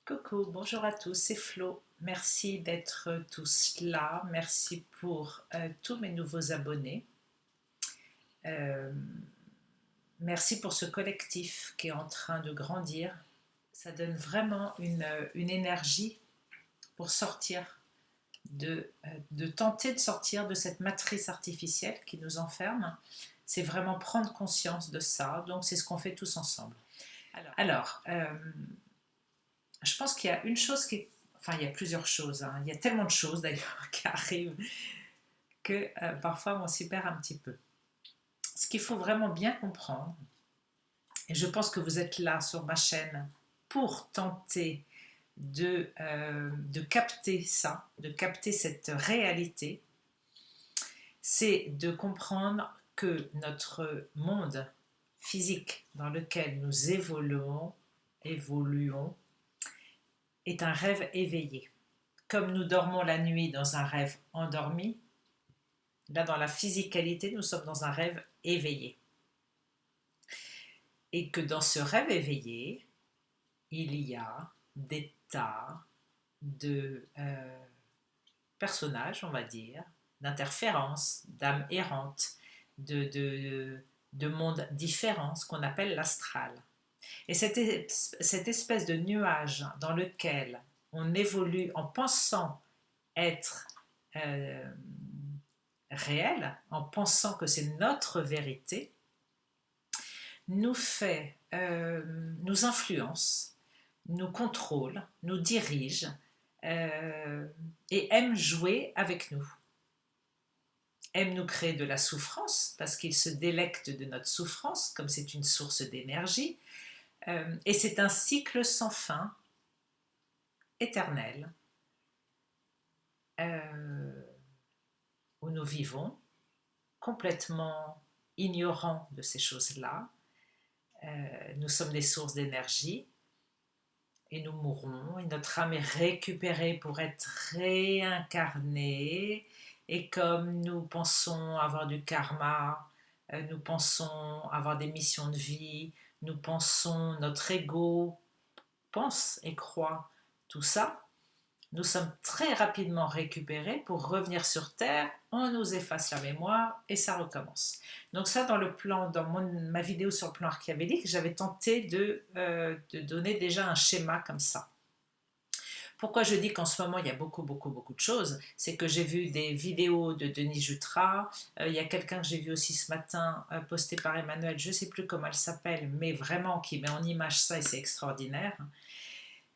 Coucou, bonjour à tous, c'est Flo. Merci d'être tous là. Merci pour tous mes nouveaux abonnés. Euh, Merci pour ce collectif qui est en train de grandir. Ça donne vraiment une énergie pour sortir, de tenter de sortir de cette matrice artificielle qui nous enferme. C'est vraiment prendre conscience de ça. Donc c'est ce qu'on fait tous ensemble. Alors, je pense qu'il y a une chose qui... Enfin, il y a plusieurs choses. Hein. Il y a tellement de choses d'ailleurs qui arrivent que parfois on s'y perd un petit peu. Ce qu'il faut vraiment bien comprendre, et je pense que vous êtes là sur ma chaîne pour tenter de capter ça, de capter cette réalité, c'est de comprendre que notre monde physique dans lequel nous évoluons est un rêve éveillé. Comme nous dormons la nuit dans un rêve endormi, là dans la physicalité, nous sommes dans un rêve éveillé. Et que dans ce rêve éveillé, il y a des tas de personnages, on va dire, d'interférences, d'âmes errantes, de mondes différents, ce qu'on appelle l'astral. Et cette espèce de nuage dans lequel on évolue en pensant être euh, réel, en pensant que c'est notre vérité, nous influence, nous contrôle, nous dirige et aime jouer avec nous. Aime nous créer de la souffrance parce qu'il se délecte de notre souffrance comme c'est une source d'énergie et c'est un cycle sans fin, éternel, où nous vivons complètement ignorants de ces choses-là. Nous sommes des sources d'énergie et nous mourrons et notre âme est récupérée pour être réincarnée et comme nous pensons avoir du karma, nous pensons avoir des missions de vie, nous pensons, notre ego pense et croit tout ça, nous sommes très rapidement récupérés pour revenir sur Terre, on nous efface la mémoire et ça recommence. Donc ça, ma vidéo sur le plan archéologique, j'avais tenté de donner déjà un schéma comme ça. Pourquoi je dis qu'en ce moment il y a beaucoup de choses, c'est que j'ai vu des vidéos de Denis Jutras, il y a quelqu'un que j'ai vu aussi ce matin posté par Emmanuel, je ne sais plus comment elle s'appelle, mais vraiment qui met en image ça et c'est extraordinaire.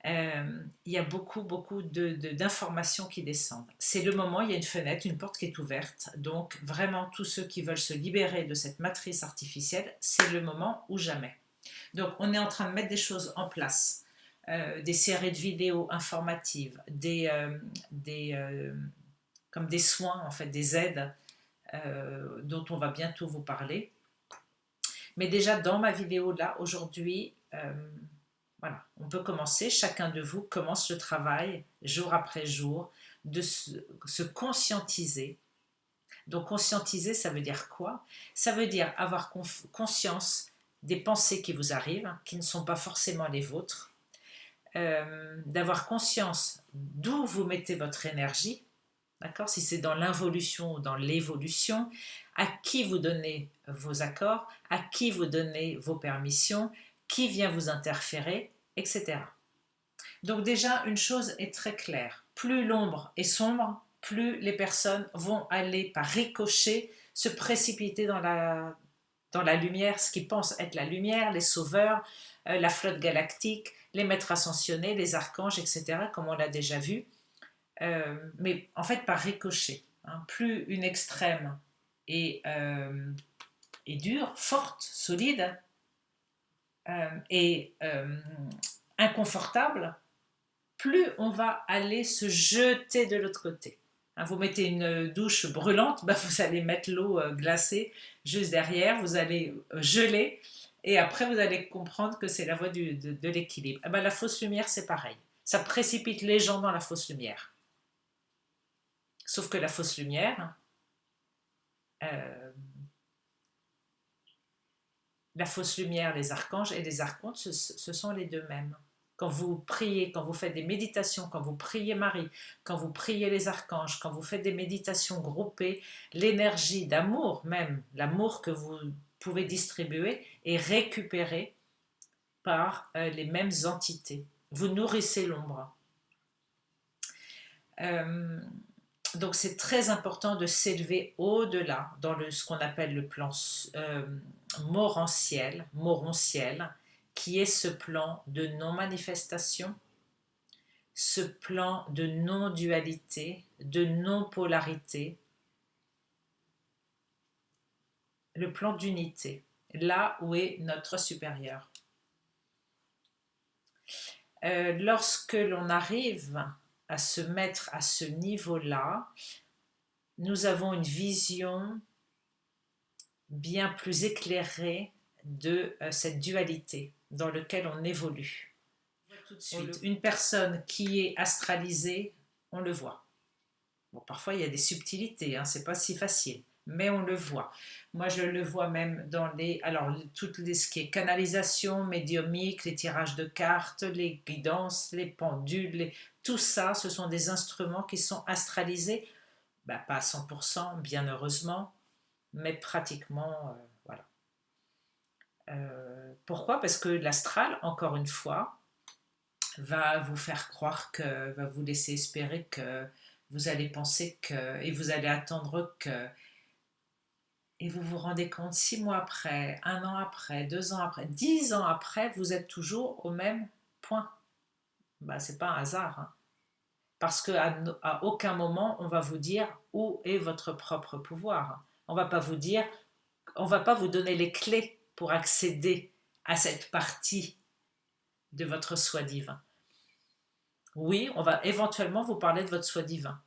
Il y a beaucoup d'informations qui descendent. C'est le moment, il y a une fenêtre, une porte qui est ouverte. Donc vraiment, tous ceux qui veulent se libérer de cette matrice artificielle, c'est le moment ou jamais. Donc on est en train de mettre des choses en place. Des séries de vidéos informatives, comme des soins, en fait, des aides dont on va bientôt vous parler. Mais déjà, dans ma vidéo là, aujourd'hui, voilà, on peut commencer, chacun de vous commence le travail jour après jour de se conscientiser. Donc conscientiser, ça veut dire quoi? Ça veut dire avoir conscience des pensées qui vous arrivent, qui ne sont pas forcément les vôtres, d'avoir conscience d'où vous mettez votre énergie, d'accord? Si c'est dans l'involution ou dans l'évolution, à qui vous donnez vos accords, à qui vous donnez vos permissions, qui vient vous interférer, etc. Donc déjà, une chose est très claire. Plus l'ombre est sombre, plus les personnes vont aller par ricochet se précipiter dans la lumière, ce qu'ils pensent être la lumière, les sauveurs, la flotte galactique, les maîtres ascensionnés, les archanges, etc., comme on l'a déjà vu. Mais en fait, par ricochet. Hein. Plus une extrême est dure, forte, solide, et inconfortable, plus on va aller se jeter de l'autre côté. Hein, vous mettez une douche brûlante, bah vous allez mettre l'eau glacée juste derrière, vous allez geler, et après vous allez comprendre que c'est la voie de l'équilibre. Eh ben, la fausse lumière, c'est pareil. Ça précipite les gens dans la fausse lumière. Sauf que la fausse lumière, euh, la fausse lumière, les archanges et les archontes, ce sont les deux mêmes. Quand vous priez, quand vous faites des méditations, quand vous priez Marie, quand vous priez les archanges, quand vous faites des méditations groupées, l'énergie d'amour même, l'amour que vous pouvez distribuer est récupérée par les mêmes entités. Vous nourrissez l'ombre. Donc c'est très important de s'élever au-delà, dans ce qu'on appelle le plan morontiel, qui est ce plan de non-manifestation, ce plan de non-dualité, de non-polarité, le plan d'unité, là où est notre supérieur. Lorsque l'on arrive à se mettre à ce niveau-là, nous avons une vision bien plus éclairée de cette dualité dans laquelle on évolue. Tout de suite, une personne qui est astralisée, on le voit. Bon, parfois il y a des subtilités, hein, c'est pas si facile, mais on le voit. Moi, je le vois même dans ce qui est canalisation, médiumique, les tirages de cartes, les guidances, les pendules, tout ça, ce sont des instruments qui sont astralisés, pas à 100%, bien heureusement, mais pratiquement, voilà. Pourquoi? Parce que l'astral, encore une fois, va vous faire croire va vous laisser espérer que vous allez penser que, et vous allez attendre que, et vous vous rendez compte 6 mois après, 1 an après, 2 ans après, 10 ans après, vous êtes toujours au même point. C'est pas un hasard, hein. Parce qu'à aucun moment on va vous dire où est votre propre pouvoir. On va pas vous dire, on va pas vous donner les clés pour accéder à cette partie de votre soi divin. Oui, on va éventuellement vous parler de votre soi divin,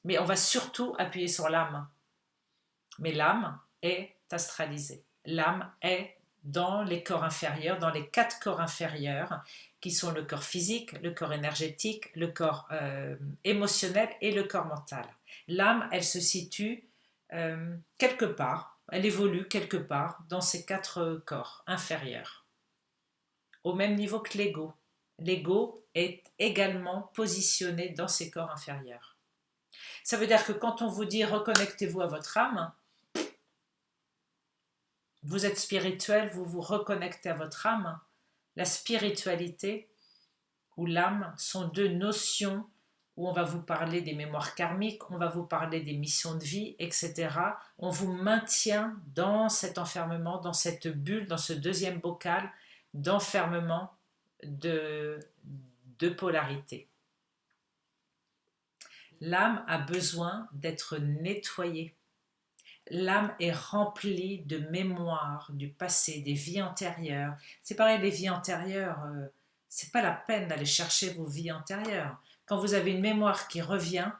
mais on va surtout appuyer sur l'âme. Mais l'âme est astralisée. L'âme est dans les corps inférieurs, dans les 4 corps inférieurs, qui sont le corps physique, le corps énergétique, le corps émotionnel et le corps mental. L'âme, elle se situe quelque part, elle évolue quelque part dans ces 4 corps inférieurs, au même niveau que l'ego. L'ego est également positionné dans ces corps inférieurs. Ça veut dire que quand on vous dit reconnectez-vous à votre âme, vous êtes spirituel, vous vous reconnectez à votre âme. La spiritualité ou l'âme sont 2 notions où on va vous parler des mémoires karmiques, on va vous parler des missions de vie, etc. On vous maintient dans cet enfermement, dans cette bulle, dans ce 2e bocal d'enfermement de polarité. L'âme a besoin d'être nettoyée. L'âme est remplie de mémoires du passé, des vies antérieures. C'est pareil, les vies antérieures, c'est pas la peine d'aller chercher vos vies antérieures. Quand vous avez une mémoire qui revient,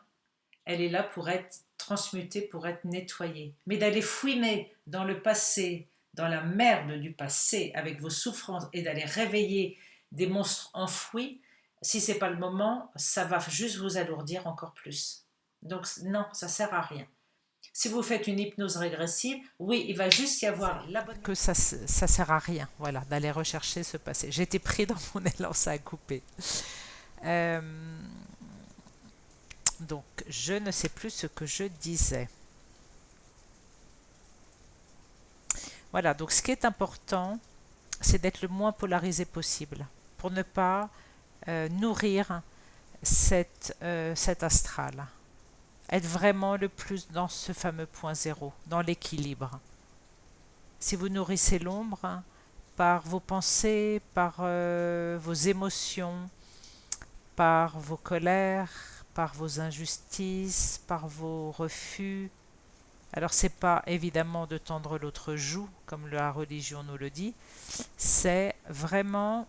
elle est là pour être transmutée, pour être nettoyée. Mais d'aller fouiner dans le passé, dans la merde du passé, avec vos souffrances, et d'aller réveiller des monstres enfouis, si c'est pas le moment, ça va juste vous alourdir encore plus. Donc non, ça sert à rien. Si vous faites une hypnose régressive, oui, il va juste y avoir la bonne... Que ça sert à rien, voilà, d'aller rechercher ce passé. J'ai été pris dans mon élan, ça a coupé. Donc, je ne sais plus ce que je disais. Voilà, donc ce qui est important, c'est d'être le moins polarisé possible pour ne pas nourrir cet astral. Être vraiment le plus dans ce fameux point zéro, dans l'équilibre. Si vous nourrissez l'ombre par vos pensées, par vos émotions, par vos colères, par vos injustices, par vos refus, alors c'est pas évidemment de tendre l'autre joue, comme la religion nous le dit, c'est vraiment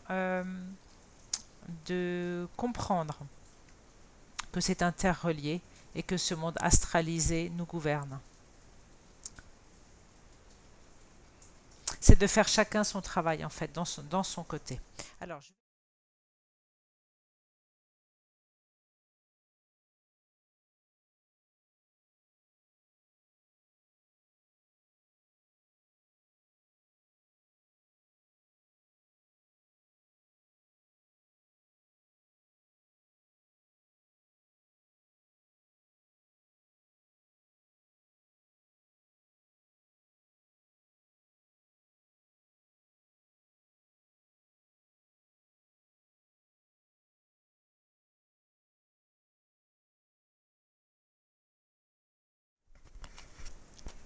de comprendre que c'est interrelié et que ce monde astralisé nous gouverne. C'est de faire chacun son travail en fait, dans son côté. Alors,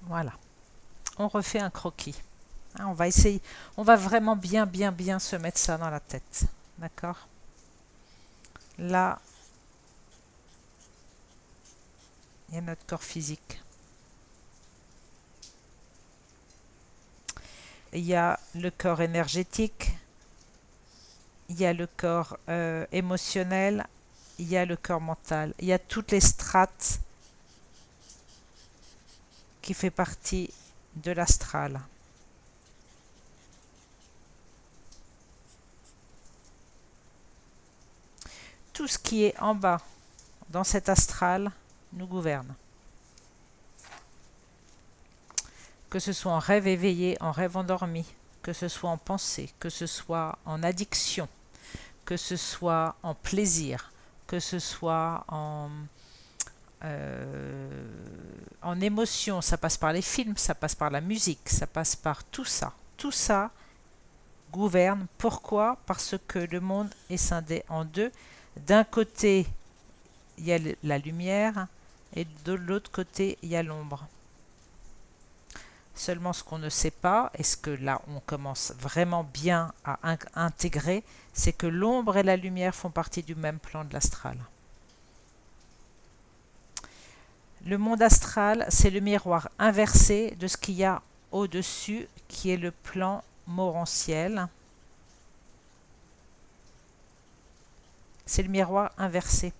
Voilà, on refait un croquis. Hein, on va essayer, on va vraiment bien se mettre ça dans la tête. D'accord? Là, il y a notre corps physique. Il y a le corps énergétique, il y a le corps émotionnel, il y a le corps mental. Il y a toutes les strates qui fait partie de l'astral. Tout ce qui est en bas dans cet astral nous gouverne. Que ce soit en rêve éveillé, en rêve endormi, que ce soit en pensée, que ce soit en addiction, que ce soit en plaisir, que ce soit en émotion, ça passe par les films, ça passe par la musique, ça passe par tout ça. Tout ça gouverne. Pourquoi? Parce que le monde est scindé en deux. D'un côté, il y a la lumière et de l'autre côté, il y a l'ombre. Seulement ce qu'on ne sait pas, et ce que là on commence vraiment bien à intégrer, c'est que l'ombre et la lumière font partie du même plan de l'astral. Le monde astral, c'est le miroir inversé de ce qu'il y a au-dessus, qui est le plan morantiel. C'est le miroir inversé.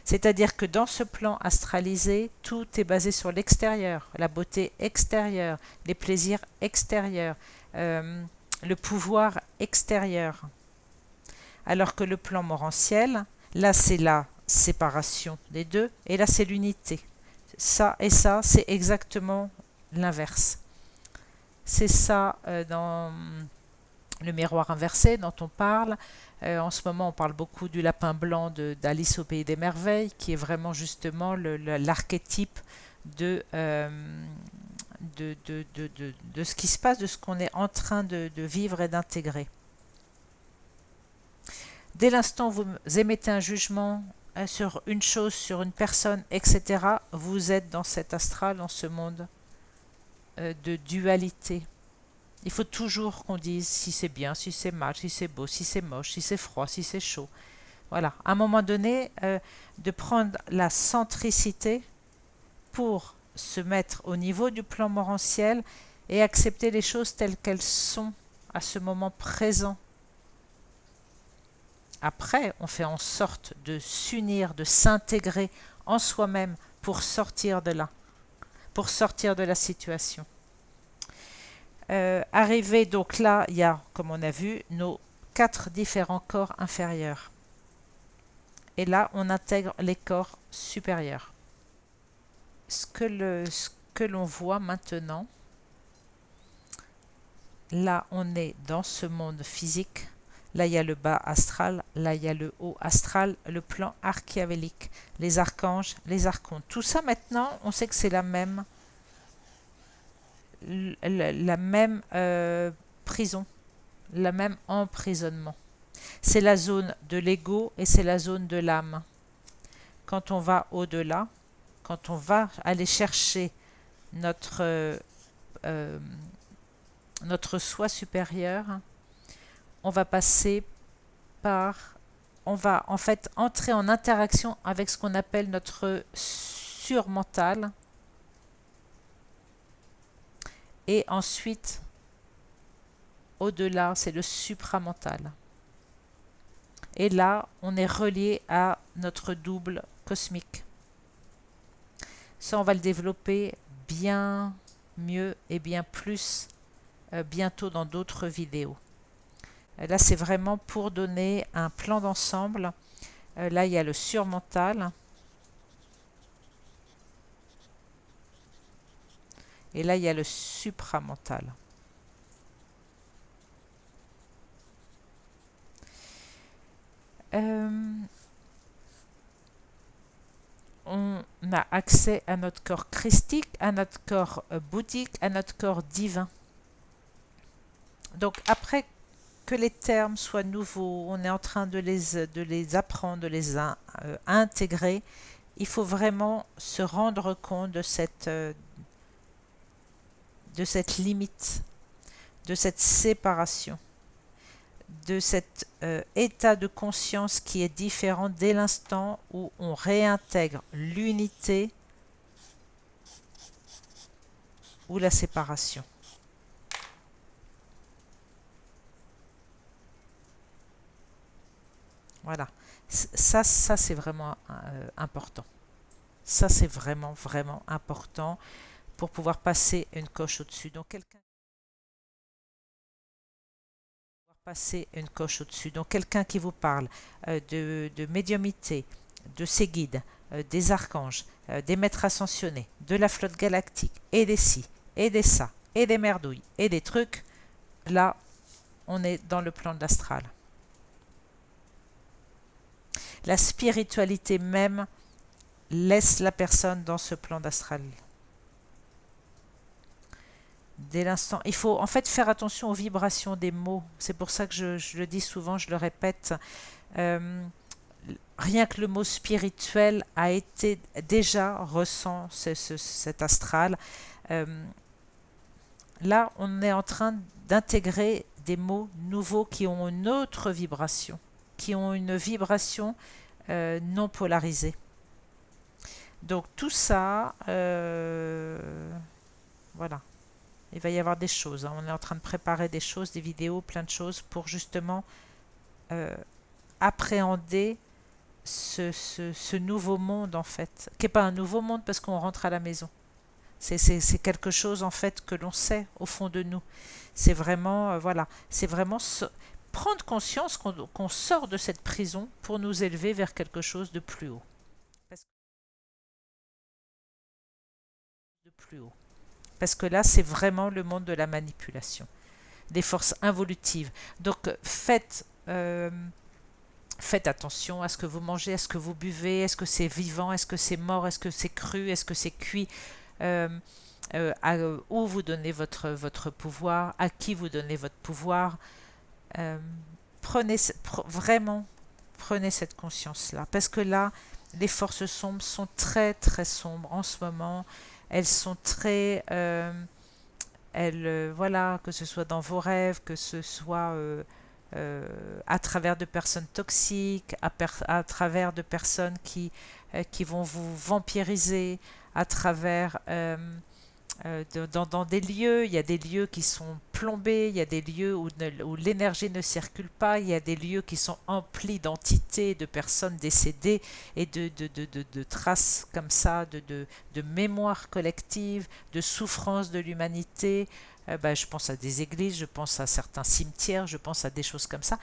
C'est-à-dire que dans ce plan astralisé, tout est basé sur l'extérieur, la beauté extérieure, les plaisirs extérieurs, le pouvoir extérieur. Alors que le plan morantiel, là c'est la séparation des deux, et là c'est l'unité. Ça et ça, c'est exactement l'inverse. C'est ça dans le miroir inversé dont on parle. En ce moment, on parle beaucoup du lapin blanc d'Alice au Pays des Merveilles, qui est vraiment justement l'archétype de ce qui se passe, de ce qu'on est en train de vivre et d'intégrer. Dès l'instant où vous émettez un jugement sur une chose, sur une personne, etc., vous êtes dans cet astral, dans ce monde de dualité. Il faut toujours qu'on dise si c'est bien, si c'est mal, si c'est beau, si c'est moche, si c'est froid, si c'est chaud. Voilà, à un moment donné, de prendre la centricité pour se mettre au niveau du plan morantiel et accepter les choses telles qu'elles sont à ce moment présent. Après, on fait en sorte de s'unir, de s'intégrer en soi-même pour sortir de là, pour sortir de la situation. Arrivé donc là, il y a, comme on a vu, nos 4 différents corps inférieurs. Et là, on intègre les corps supérieurs. Ce que l'on voit maintenant, là, on est dans ce monde physique. Là, il y a le bas astral, là, il y a le haut astral, le plan archéavélique, les archanges, les archontes. Tout ça, maintenant, on sait que c'est la même prison, le même emprisonnement. C'est la zone de l'ego et c'est la zone de l'âme. Quand on va au-delà, quand on va aller chercher notre soi supérieur, on va passer par, on va en fait entrer en interaction avec ce qu'on appelle notre surmental. Et ensuite, au-delà, c'est le supramental. Et là, on est relié à notre double cosmique. Ça, on va le développer bien mieux et bien plus bientôt dans d'autres vidéos. Là, c'est vraiment pour donner un plan d'ensemble. Là, il y a le surmental. Et là, il y a le supramental. On a accès à notre corps christique, à notre corps bouddhique, à notre corps divin. Donc après que les termes soient nouveaux, on est en train de les apprendre, de les intégrer, il faut vraiment se rendre compte de cette de cette limite, de cette séparation, de cet état de conscience qui est différent dès l'instant où on réintègre l'unité ou la séparation. Voilà. Ça c'est vraiment important. Ça, c'est vraiment, vraiment important pour pouvoir passer une coche au-dessus. Donc, quelqu'un qui vous parle de médiumité, de ses guides, des archanges, des maîtres ascensionnés, de la flotte galactique, et des ci, et des ça, et des merdouilles, et des trucs, là, on est dans le plan de l'astral. La spiritualité même laisse la personne dans ce plan d'astral. Dès l'instant, il faut en fait faire attention aux vibrations des mots. C'est pour ça que je le dis souvent, je le répète. Euh, Rien que le mot spirituel a été déjà ressent cet astral. Euh, Là, on est en train d'intégrer des mots nouveaux qui ont une autre vibration, qui ont une vibration non polarisée. Donc tout ça, voilà. Il va y avoir des choses. On est en train de préparer des choses, des vidéos, plein de choses pour justement euh, appréhender ce nouveau monde en fait, qui n'est pas un nouveau monde parce qu'on rentre à la maison. C'est quelque chose en fait que l'on sait au fond de nous. C'est vraiment, voilà, c'est vraiment prendre conscience qu'on sort de cette prison pour nous élever vers quelque chose de plus haut. De plus haut. Parce que là, c'est vraiment le monde de la manipulation, des forces involutives. Donc faites attention à ce que vous mangez, à ce que vous buvez, est-ce que c'est vivant, est-ce que c'est mort, est-ce que c'est cru, est-ce que c'est cuit, où vous donnez votre pouvoir, à qui vous donnez votre pouvoir. Euh, Vraiment, prenez cette conscience-là. Parce que là, les forces sombres sont très très sombres en ce moment. Elles sont très... voilà, que ce soit dans vos rêves, que ce soit à travers de personnes toxiques, à travers de personnes qui vont vous vampiriser, à travers dans des lieux, il y a des lieux qui sont plombés, il y a des lieux où l'énergie ne circule pas, il y a des lieux qui sont emplis d'entités, de personnes décédées et de traces comme ça, de mémoire collective, de souffrance de l'humanité. Je pense à des églises, je pense à certains cimetières, je pense à des choses comme ça.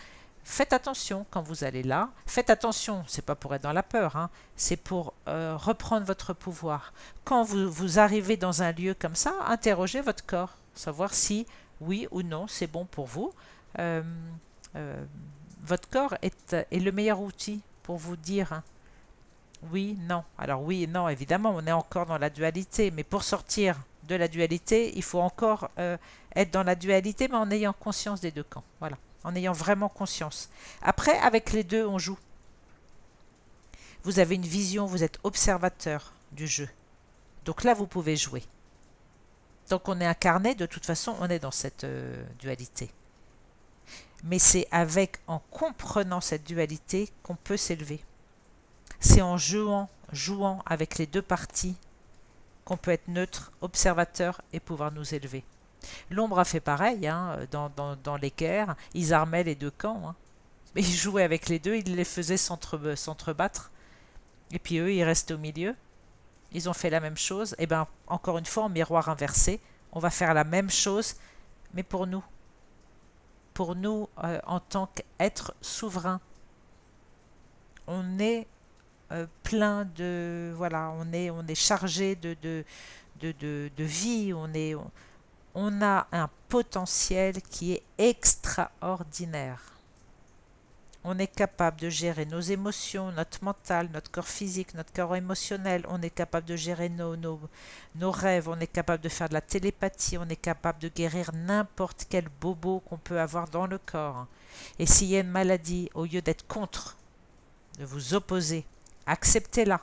Faites attention quand vous allez là. Faites attention, c'est pas pour être dans la peur, hein, c'est pour reprendre votre pouvoir. Quand vous arrivez dans un lieu comme ça, interrogez votre corps, savoir si oui ou non c'est bon pour vous. Euh, euh, Votre corps est le meilleur outil pour vous dire hein, oui, non. Alors oui et non, évidemment, on est encore dans la dualité, mais pour sortir de la dualité, il faut encore être dans la dualité, mais en ayant conscience des deux camps. Voilà, en ayant vraiment conscience. Après, avec les deux, on joue. Vous avez une vision, vous êtes observateur du jeu. Donc là, vous pouvez jouer. Donc on est incarné, de toute façon, on est dans cette dualité. Mais c'est en comprenant cette dualité qu'on peut s'élever. C'est en jouant avec les deux parties qu'on peut être neutre, observateur et pouvoir nous élever. L'ombre a fait pareil hein, dans les guerres, ils armaient les deux camps. Hein. Ils jouaient avec les deux, ils les faisaient s'entrebattre. Et puis eux, ils restaient au milieu. Ils ont fait la même chose. Et bien, encore une fois, en miroir inversé, on va faire la même chose, mais pour nous. Pour nous, en tant qu'être souverain. On est plein de... Voilà, on est chargé de vie, on a un potentiel qui est extraordinaire. On est capable de gérer nos émotions, notre mental, notre corps physique, notre corps émotionnel. On est capable de gérer nos rêves. On est capable de faire de la télépathie. On est capable de guérir n'importe quel bobo qu'on peut avoir dans le corps. Et s'il y a une maladie, au lieu d'être contre, de vous opposer, acceptez-la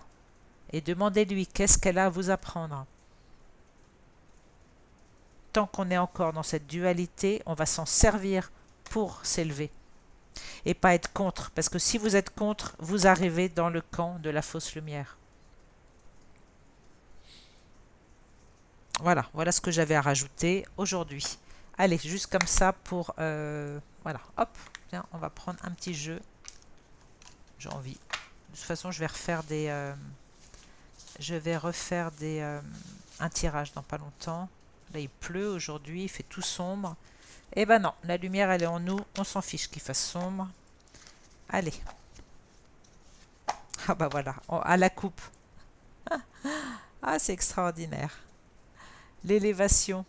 et demandez-lui qu'est-ce qu'elle a à vous apprendre. tant qu'on est encore dans cette dualité, on va s'en servir pour s'élever et pas être contre. Parce que si vous êtes contre, vous arrivez dans le camp de la fausse lumière. Voilà, voilà ce que j'avais à rajouter aujourd'hui. Allez, juste comme ça pour... voilà, hop, tiens, on va prendre un petit jeu. J'ai envie. De toute façon, je vais refaire un tirage dans pas longtemps. Là, il pleut aujourd'hui, il fait tout sombre. Eh ben non, la lumière, elle est en nous. On s'en fiche qu'il fasse sombre. Allez. Ah bah voilà, à la coupe. Ah, c'est extraordinaire. L'élévation.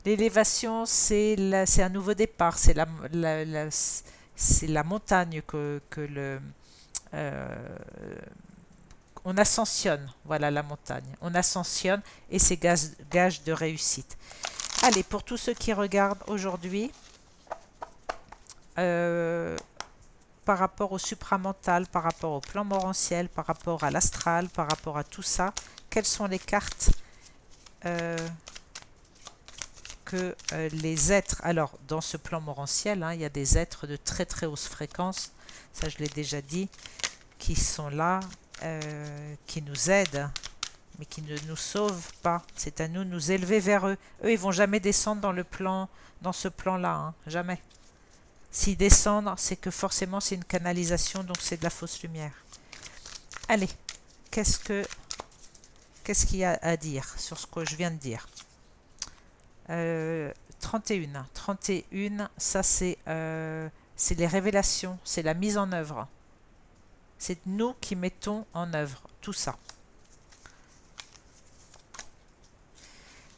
L'élévation, c'est un nouveau départ. C'est la montagne on ascensionne. Voilà la montagne. On ascensionne et c'est gage de réussite. Allez, pour tous ceux qui regardent aujourd'hui, par rapport au supramental, par rapport au plan morantiel, par rapport à l'astral, par rapport à tout ça, quelles sont les cartes que les êtres... Alors, dans ce plan morantiel, hein, il y a des êtres de très très haute fréquence, ça je l'ai déjà dit, qui sont là, qui nous aident, mais qui ne nous sauvent pas. C'est à nous de nous élever vers eux. Eux, ils vont jamais descendre dans ce plan-là, hein, jamais. S'ils descendent, c'est que forcément c'est une canalisation, donc c'est de la fausse lumière. Allez, qu'est-ce qu'il y a à dire sur ce que je viens de dire? 31. 31, ça c'est les révélations, c'est la mise en œuvre. C'est nous qui mettons en œuvre tout ça.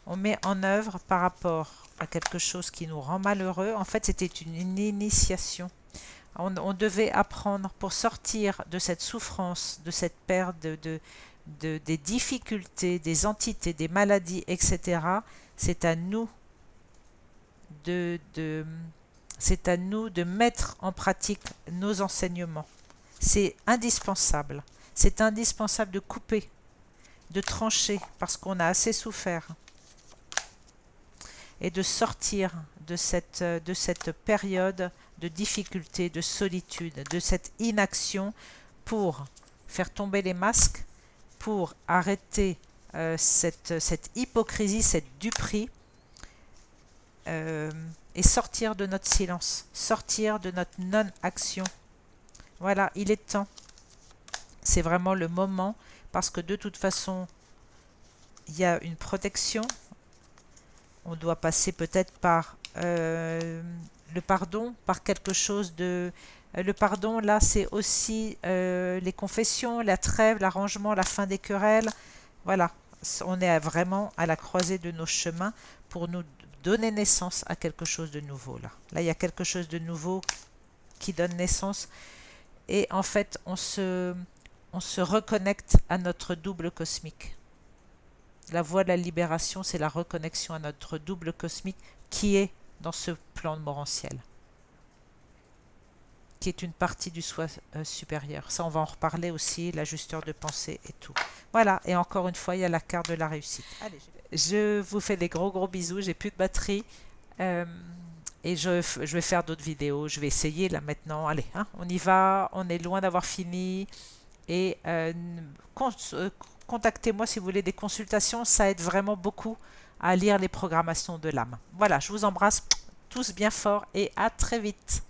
On met en œuvre par rapport à quelque chose qui nous rend malheureux. En fait, c'était une initiation. On devait apprendre pour sortir de cette souffrance, de cette perte, des difficultés, des entités, des maladies, etc. C'est à nous c'est à nous de mettre en pratique nos enseignements. C'est indispensable. C'est indispensable de couper, de trancher, parce qu'on a assez souffert. Et de sortir de cette période de difficulté, de solitude, de cette inaction pour faire tomber les masques, pour arrêter cette hypocrisie, cette duperie, et sortir de notre silence, sortir de notre non-action. Voilà, il est temps. C'est vraiment le moment, parce que de toute façon, il y a une protection. On doit passer peut-être par le pardon, par quelque chose de... le pardon, là, c'est aussi les confessions, la trêve, l'arrangement, la fin des querelles. Voilà, on est vraiment à la croisée de nos chemins pour nous donner naissance à quelque chose de nouveau. Là, il y a quelque chose de nouveau qui donne naissance. Et en fait, on se reconnecte à notre double cosmique. La voie de la libération, c'est la reconnexion à notre double cosmique qui est dans ce plan morantiel, qui est une partie du soi supérieur. Ça, on va en reparler aussi, l'ajusteur de pensée et tout. Voilà, et encore une fois, il y a la carte de la réussite. Allez, je vous fais des gros bisous, j'ai plus de batterie. Et je vais faire d'autres vidéos, je vais essayer là maintenant. Allez, hein, on y va, on est loin d'avoir fini. Et contactez-moi si vous voulez des consultations, ça aide vraiment beaucoup à lire les programmations de l'âme. Voilà, je vous embrasse tous bien fort et à très vite.